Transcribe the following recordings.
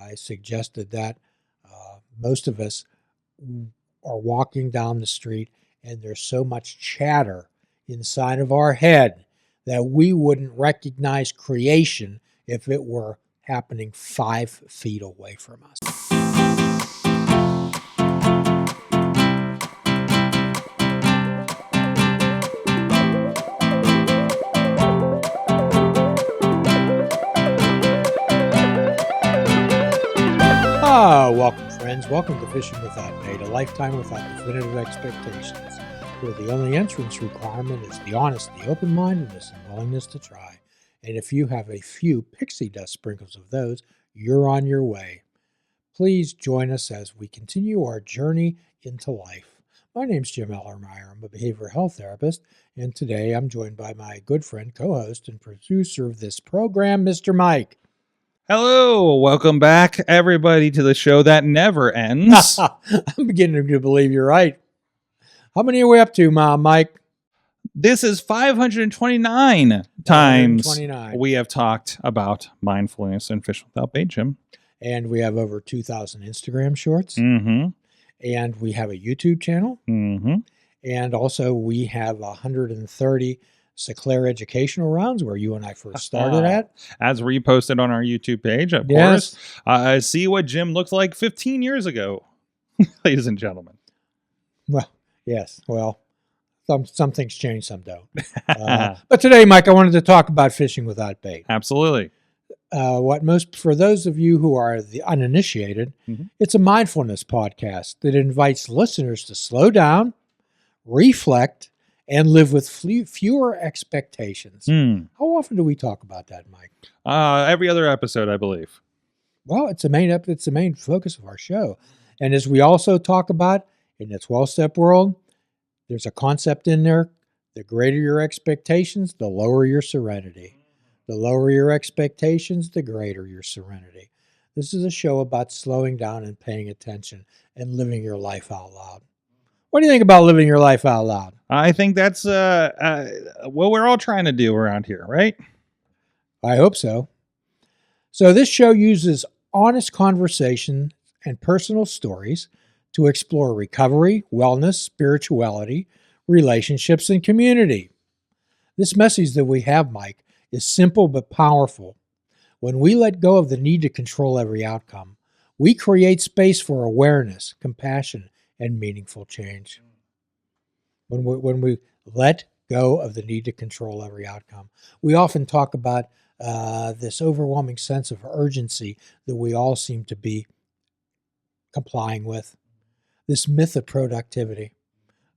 I suggested that most of us are walking down the street and there's so much chatter inside of our head that we wouldn't recognize creation if it were happening 5 feet away from us. Welcome, friends. Welcome to Fishing Without Bait, a lifetime without definitive expectations, where the only entrance requirement is the honesty, open-mindedness, and willingness to try. And if you have a few pixie dust sprinkles of those, you're on your way. Please join us as we continue our journey into life. My name's Jim Ellermeyer. I'm a behavioral health therapist, and today I'm joined by my good friend, co-host, and producer of this program, Mr. Mike. Hello, welcome back, everybody, to the show that never ends. I'm beginning to believe you're right. How many are we up to, Mike? This is 529 times 529. we have talked about mindfulness and Fish Without Bait, Jim. And we have over 2,000 Instagram shorts. Mm-hmm. And we have a YouTube channel. Mm-hmm. And also we have 130 Sinclair educational rounds where you and I first started at. As reposted on our YouTube page, of Yes. course. See what Jim looked like 15 years ago, ladies and gentlemen. Well, yes. Well, some things change, some don't. But today, Mike, I wanted to talk about fishing without bait. Absolutely. For those of you who are the uninitiated, It's a mindfulness podcast that invites listeners to slow down, reflect, and live with fewer expectations. How often do we talk about that, Mike? Every other episode, I believe. Well, it's the main focus of our show. And as we also talk about in the 12-step world, there's a concept in there: the greater your expectations, the lower your serenity. The lower your expectations, the greater your serenity. This is a show about slowing down and paying attention and living your life out loud. What do you think about living your life out loud? I think that's what we're all trying to do around here, right? I hope so. So this show uses honest conversation and personal stories to explore recovery, wellness, spirituality, relationships, and community. This message that we have, Mike, is simple but powerful. When we let go of the need to control every outcome, we create space for awareness, compassion, and meaningful change. When we let go of the need to control every outcome, we often talk about this overwhelming sense of urgency that we all seem to be complying with. This myth of productivity.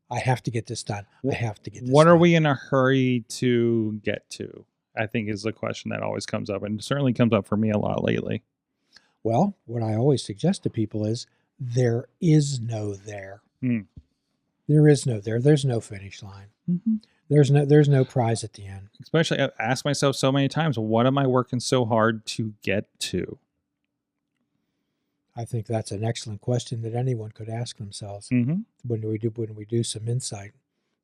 I have to get this done. I have to get this done. What are we in a hurry to get to? I think is the question that always comes up, and certainly comes up for me a lot lately. Well, what I always suggest to people is there is no there. There is no there. There's no finish line. There's no prize at the end. Especially, I ask myself so many times, what am I working so hard to get to? I think that's an excellent question that anyone could ask themselves when we do some insight,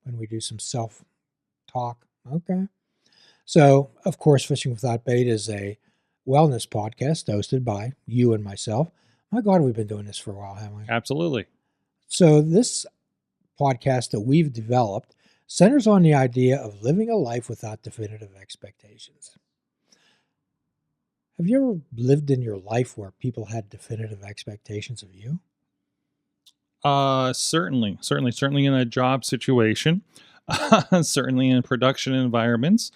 when we do some self-talk. Okay. So, of course, Fishing Without Bait is a wellness podcast hosted by you and myself. My God, we've been doing this for a while, haven't we? Absolutely. So this podcast that we've developed centers on the idea of living a life without definitive expectations. Have you ever lived in your life where people had definitive expectations of you? Certainly in a job situation. Certainly in production environments.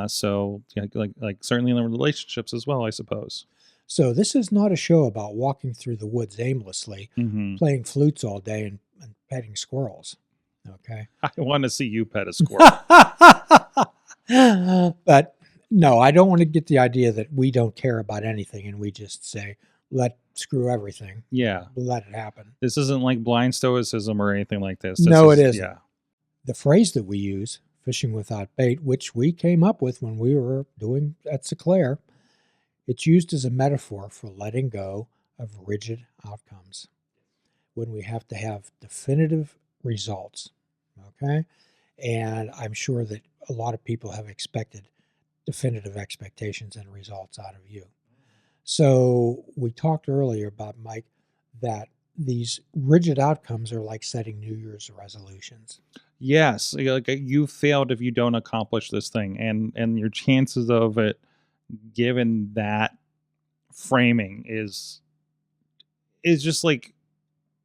So like certainly in the relationships as well, I suppose. So this is not a show about walking through the woods aimlessly, playing flutes all day and petting squirrels. Okay. I want to see you pet a squirrel. But no, I don't want to get the idea that we don't care about anything and we just say, screw everything. Yeah. Let it happen. This isn't like blind stoicism or anything like this. No, it isn't. Yeah. The phrase that we use, fishing without bait, which we came up with when we were doing at Sinclair, it's used as a metaphor for letting go of rigid outcomes when we have to have definitive results. Okay? And I'm sure that a lot of people have expected definitive expectations and results out of you. So we talked earlier about, Mike, that these rigid outcomes are like setting New Year's resolutions. Yes, like you failed if you don't accomplish this thing, and your chances of it, given that framing, is just like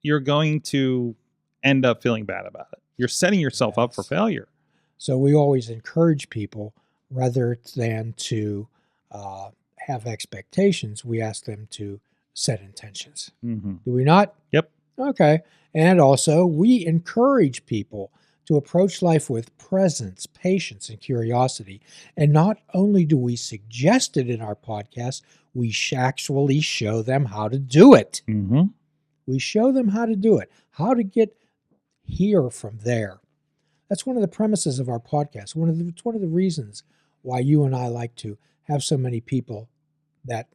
you're going to end up feeling bad about it. You're setting yourself up for Yes. failure. So we always encourage people, rather than to have expectations, we ask them to set intentions. Mm-hmm. Do we not? Yep. Okay. And also, we encourage people to approach life with presence, patience, and curiosity. And not only do we suggest it in our podcast, we actually show them how to do it. Mm-hmm. We show them how to do it, how to get here from there. That's one of the premises of our podcast. It's one of the reasons why you and I like to have so many people that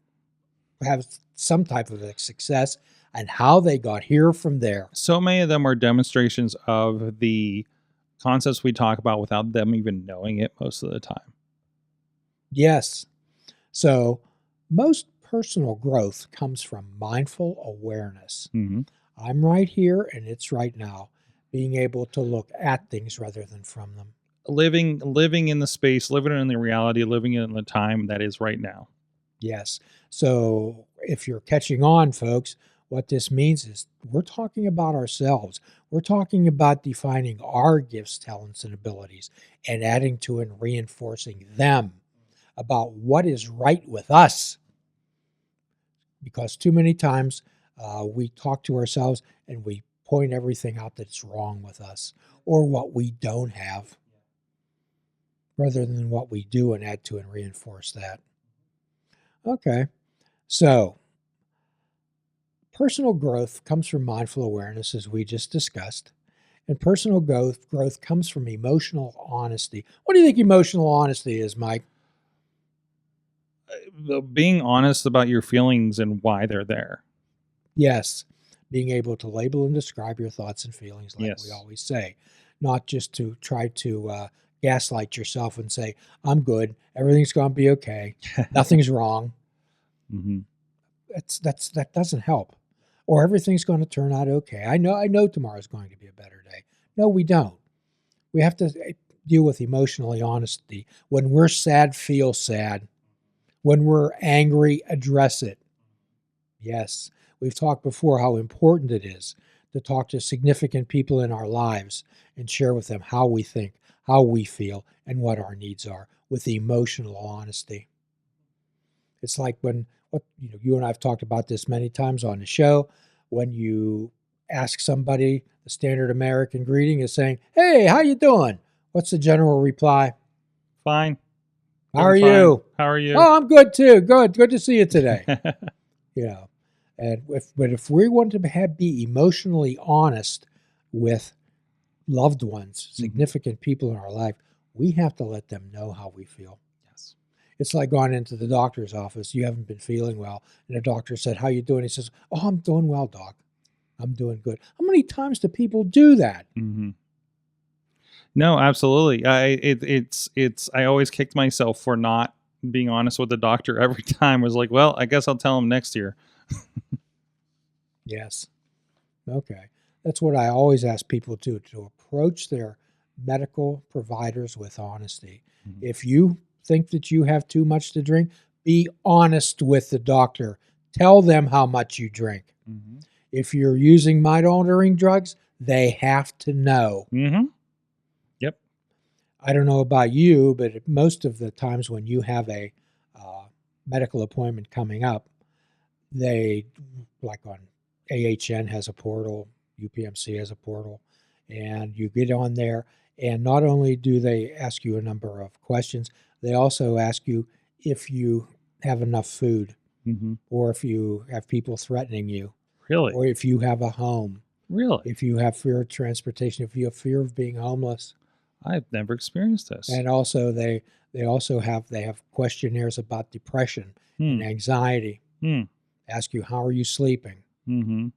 have some type of success and how they got here from there. So many of them are demonstrations of the concepts we talk about without them even knowing it most of the time. Yes. So most personal growth comes from mindful awareness. Mm-hmm. I'm right here and it's right now. Being able to look at things rather than from them. Living in the space, living in the reality, living in the time that is right now. Yes. So if you're catching on, folks, what this means is we're talking about ourselves. We're talking about defining our gifts, talents, and abilities and adding to and reinforcing them about what is right with us. Because too many times we talk to ourselves and we point everything out that's wrong with us or what we don't have rather than what we do and add to and reinforce that. Okay. So personal growth comes from mindful awareness, as we just discussed. And personal growth comes from emotional honesty. What do you think emotional honesty is, Mike? Being honest about your feelings and why they're there. Yes. Being able to label and describe your thoughts and feelings, like Yes. we always say. Not just to try to gaslight yourself and say, I'm good. Everything's going to be okay. Nothing's wrong. Mm-hmm. That doesn't help. Or everything's going to turn out okay. I know tomorrow's going to be a better day. No, we don't. We have to deal with emotionally honesty. When we're sad, feel sad. When we're angry, address it. Yes, we've talked before how important it is to talk to significant people in our lives and share with them how we think, how we feel, and what our needs are with emotional honesty. It's like you and I have talked about this many times on the show. When you ask somebody, the standard American greeting is saying, "Hey, how you doing?" What's the general reply? Fine. How are Fine. you? How are you? Oh, I'm good too. Good to see you today. And if we want to be emotionally honest with loved ones, significant people in our life, we have to let them know how we feel. Yes. It's like going into the doctor's office. You haven't been feeling well. And the doctor said, how you doing? He says, oh, I'm doing well, doc. I'm doing good. How many times do people do that? Mm-hmm. No, absolutely. I always kicked myself for not being honest with the doctor every time. I was like, well, I guess I'll tell him next year. Yes. Okay. That's what I always ask people to approach their medical providers with honesty. Mm-hmm. If you think that you have too much to drink, be honest with the doctor. Tell them how much you drink. Mm-hmm. If you're using mind-altering drugs, they have to know. Mm-hmm. Yep. I don't know about you, but most of the times when you have a medical appointment coming up, they, like on AHN has a portal, UPMC has a portal, and you get on there, and not only do they ask you a number of questions, they also ask you if you have enough food, mm-hmm. or if you have people threatening you. Really? Or if you have a home. Really? If you have fear of transportation, if you have fear of being homeless. I've never experienced this. And also they have questionnaires about depression and anxiety. Ask you, how are you sleeping? Mm-hmm.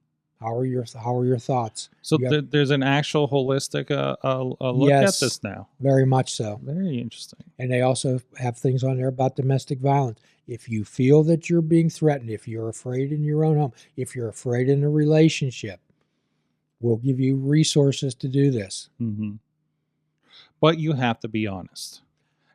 How are your thoughts? So You have- there's an actual holistic look at Yes. this now. Very much so. Very interesting. And they also have things on there about domestic violence. If you feel that you're being threatened, if you're afraid in your own home, if you're afraid in a relationship, we'll give you resources to do this. Mm-hmm. But you have to be honest.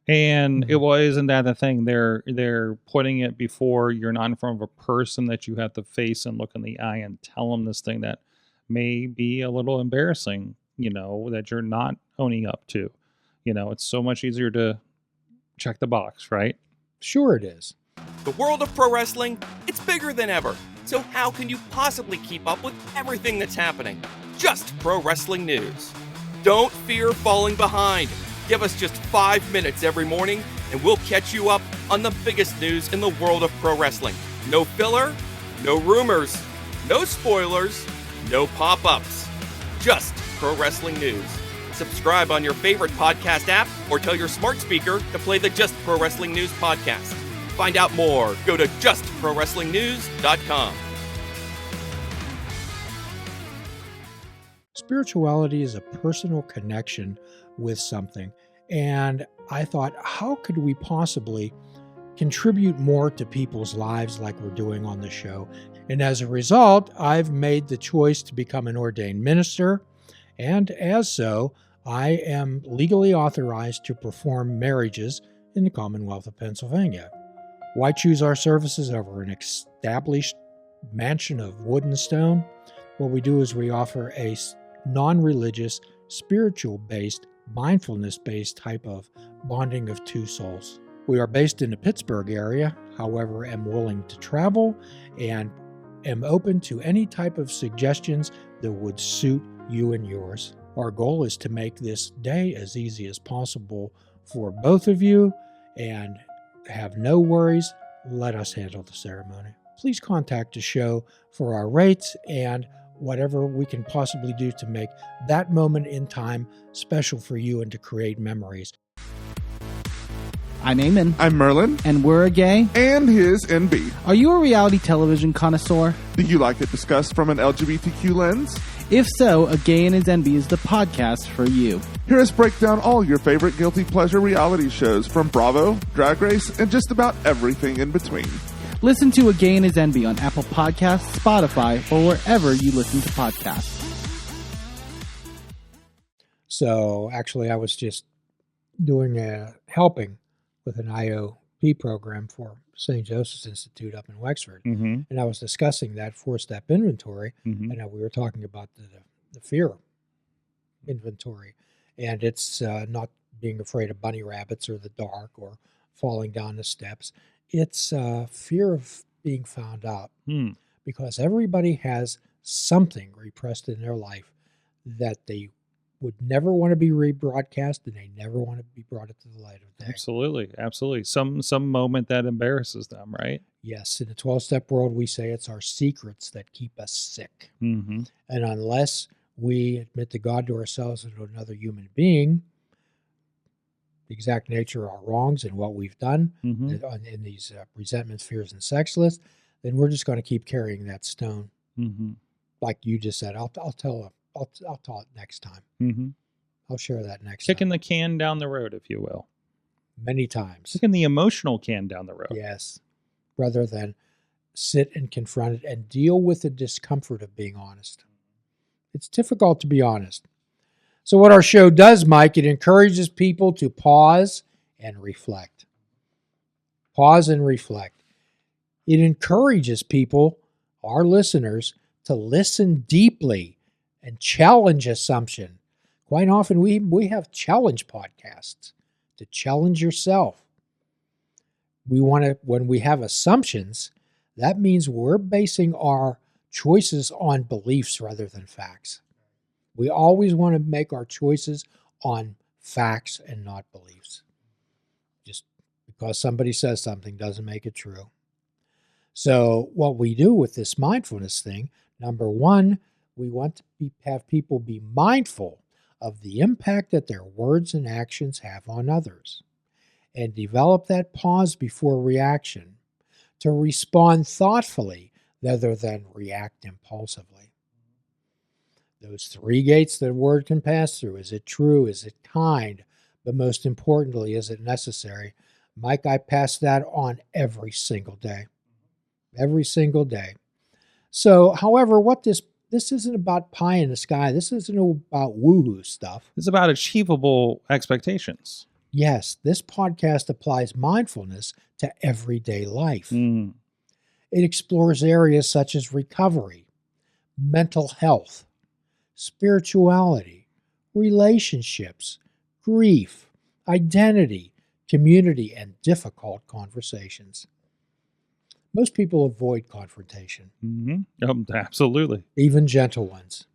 And Mhm. isn't that the thing? They're putting it before you're not in front of a person that you have to face and look in the eye and tell them this thing that may be a little embarrassing, that you're not owning up to. It's so much easier to check the box, right? Sure it is. The world of pro wrestling, it's bigger than ever. So how can you possibly keep up with everything that's happening? Just pro wrestling news. Don't fear falling behind. Give us just 5 minutes every morning and we'll catch you up on the biggest news in the world of pro wrestling. No filler, no rumors, no spoilers, no pop-ups. Just pro wrestling news. Subscribe on your favorite podcast app or tell your smart speaker to play the Just Pro Wrestling News podcast. Find out more. Go to justprowrestlingnews.com. Spirituality is a personal connection with something. And I thought, how could we possibly contribute more to people's lives like we're doing on the show? And as a result, I've made the choice to become an ordained minister. And as so, I am legally authorized to perform marriages in the Commonwealth of Pennsylvania. Why choose our services over an established mansion of wood and stone? What we do is we offer a non-religious, spiritual-based, mindfulness-based type of bonding of two souls. We are based in the Pittsburgh area, however, am willing to travel and am open to any type of suggestions that would suit you and yours. Our goal is to make this day as easy as possible for both of you and have no worries. Let us handle the ceremony. Please contact the show for our rates and whatever we can possibly do to make that moment in time special for you and to create memories. I'm Eamon. I'm Merlin. And we're a Gay And His Enby. Are you a reality television connoisseur? Do you like it discussed from an LGBTQ lens? If so, A Gay and His Enby is the podcast for you. Hear us break down all your favorite guilty pleasure reality shows from Bravo, Drag Race, and just about everything in between. Listen to A Gay and His Enby on Apple Podcasts, Spotify, or wherever you listen to podcasts. So actually, I was just doing helping with an IOP program for St. Joseph's Institute up in Wexford. Mm-hmm. And I was discussing that four-step inventory, Mm-hmm. and we were talking about the fear inventory. And it's not being afraid of bunny rabbits or the dark or falling down the steps. It's fear of being found out, because everybody has something repressed in their life that they would never want to be rebroadcast, and they never want to be brought into the light of day. Absolutely. Some moment that embarrasses them, right? Yes, in the 12-step world, we say it's our secrets that keep us sick. Mm-hmm. And unless we admit to God, to ourselves, and to another human being, the exact nature of our wrongs and what we've done in these resentments, fears, and sex lists, then we're just going to keep carrying that stone. Mm-hmm. Like you just said, I'll tell it next time. Mm-hmm. I'll share that next Kicking time. the can down the road, if you will. Many times. Kicking the emotional can down the road. Yes. Rather than sit and confront it and deal with the discomfort of being honest. It's difficult to be honest. So what our show does, Mike, it encourages people to pause and reflect. Pause and reflect. It encourages people, our listeners, to listen deeply and challenge assumption. Quite often we have challenge podcasts to challenge yourself. We want to, when we have assumptions, that means we're basing our choices on beliefs rather than facts. We always want to make our choices on facts and not beliefs. Just because somebody says something doesn't make it true. So what we do with this mindfulness thing, number one, we want to have people be mindful of the impact that their words and actions have on others, and develop that pause before reaction to respond thoughtfully rather than react impulsively. Those 3 gates that a word can pass through. Is it true? Is it kind? But most importantly, is it necessary? Mike, I pass that on every single day. Every single day. So, however, what this isn't about pie in the sky. This isn't about woohoo stuff. It's about achievable expectations. Yes, this podcast applies mindfulness to everyday life. Mm. It explores areas such as recovery, mental health, spirituality, relationships, grief, identity, community, and difficult conversations. Most people avoid confrontation, Absolutely. even gentle ones.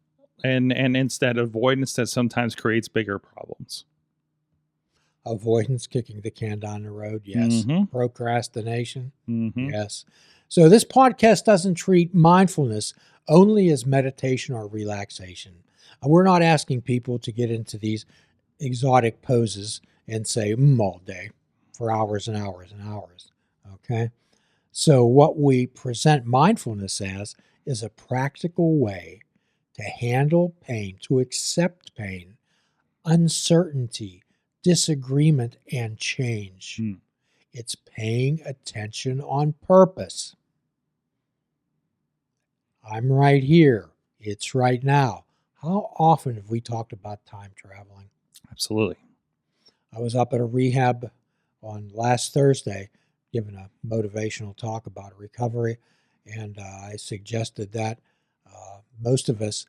And instead, avoidance that sometimes creates bigger problems. Avoidance, kicking the can down the road, yes. Mhm. Procrastination, Mm-hmm. yes. So this podcast doesn't treat mindfulness only as meditation or relaxation. We're not asking people to get into these exotic poses and say all day for hours and hours and hours, okay? So what we present mindfulness as is a practical way to handle pain, to accept pain, uncertainty, disagreement, and change. Mm. It's paying attention on purpose. I'm right here. It's right now. How often have we talked about time traveling? Absolutely. I was up at a rehab on last Thursday giving a motivational talk about recovery, and I suggested that most of us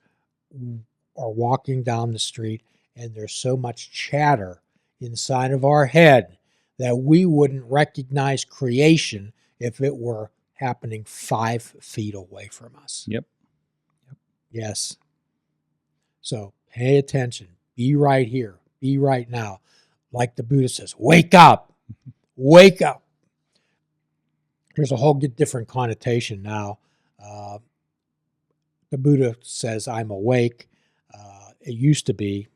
are walking down the street and there's so much chatter inside of our head that we wouldn't recognize creation if it were happening 5 feet away from us. Yep. Yes. So pay attention. Be right here. Be right now. Like the Buddha says, wake up. Wake up. There's a whole different connotation now. The Buddha says, I'm awake. It used to be,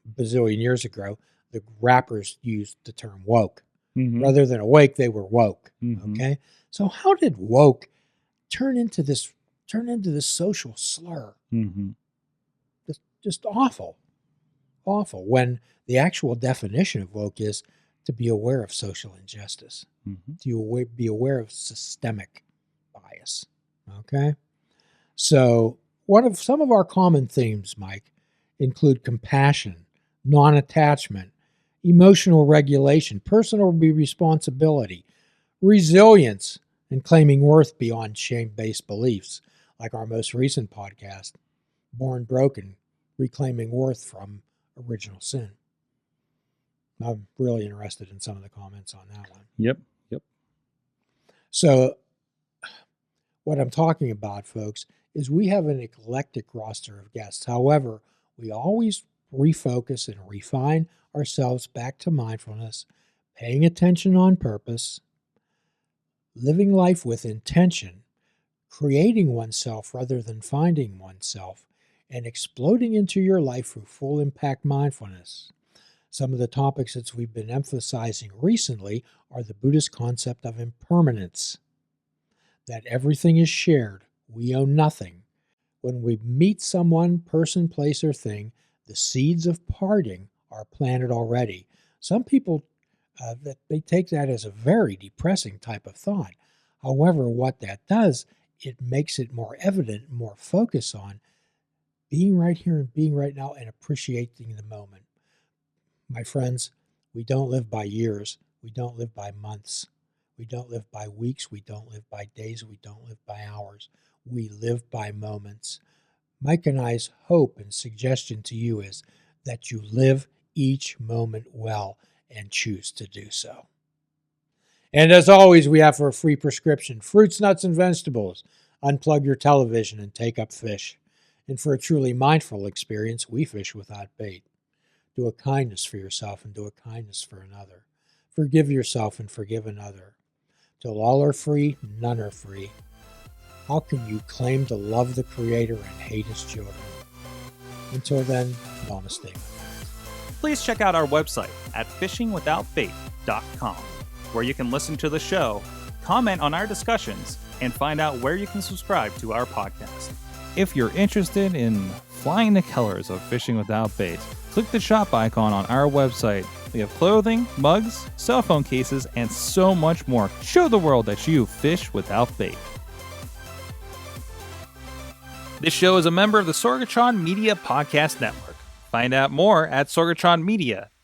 a bazillion years ago, the rappers used the term woke. Mm-hmm. Rather than awake, they were woke. Mm-hmm. Okay? So how did woke turn into this social slur? Mm-hmm. Just awful. Awful. When the actual definition of woke is to be aware of social injustice, Mm-hmm. to be aware of systemic bias. Okay? So some of our common themes, Mike, include compassion, non-attachment, emotional regulation, personal responsibility, resilience, and claiming worth beyond shame-based beliefs, like our most recent podcast, Born Broken, Reclaiming Worth from Original Sin. I'm really interested in some of the comments on that one. Yep. So what I'm talking about, folks, is we have an eclectic roster of guests. However, we always refocus and refine ourselves back to mindfulness, paying attention on purpose, living life with intention, creating oneself rather than finding oneself, and exploding into your life through full impact mindfulness. Some of the topics that we've been emphasizing recently are the Buddhist concept of impermanence, that everything is shared, we own nothing. When we meet someone, person, place, or thing, the seeds of parting are planted already. Some people, they take that as a very depressing type of thought. However, what that does, it makes it more evident, more focus on being right here and being right now and appreciating the moment. My friends, we don't live by years. We don't live by months. We don't live by weeks. We don't live by days. We don't live by hours. We live by moments. Mike and I's hope and suggestion to you is that you live each moment well and choose to do so. And as always, we have for a free prescription, fruits, nuts, and vegetables. Unplug your television and take up fish. And for a truly mindful experience, we fish without bait. Do a kindness for yourself and do a kindness for another. Forgive yourself and forgive another. Till all are free, none are free. How can you claim to love the Creator and hate His children? Until then, namaste. Please check out our website at fishingwithoutbait.com, where you can listen to the show, comment on our discussions, and find out where you can subscribe to our podcast. If you're interested in flying the colors of fishing without bait, click the shop icon on our website. We have clothing, mugs, cell phone cases, and so much more. Show the world that you fish without bait. This show is a member of the Sorgatron Media Podcast Network. Find out more at sorgatronmedia.com.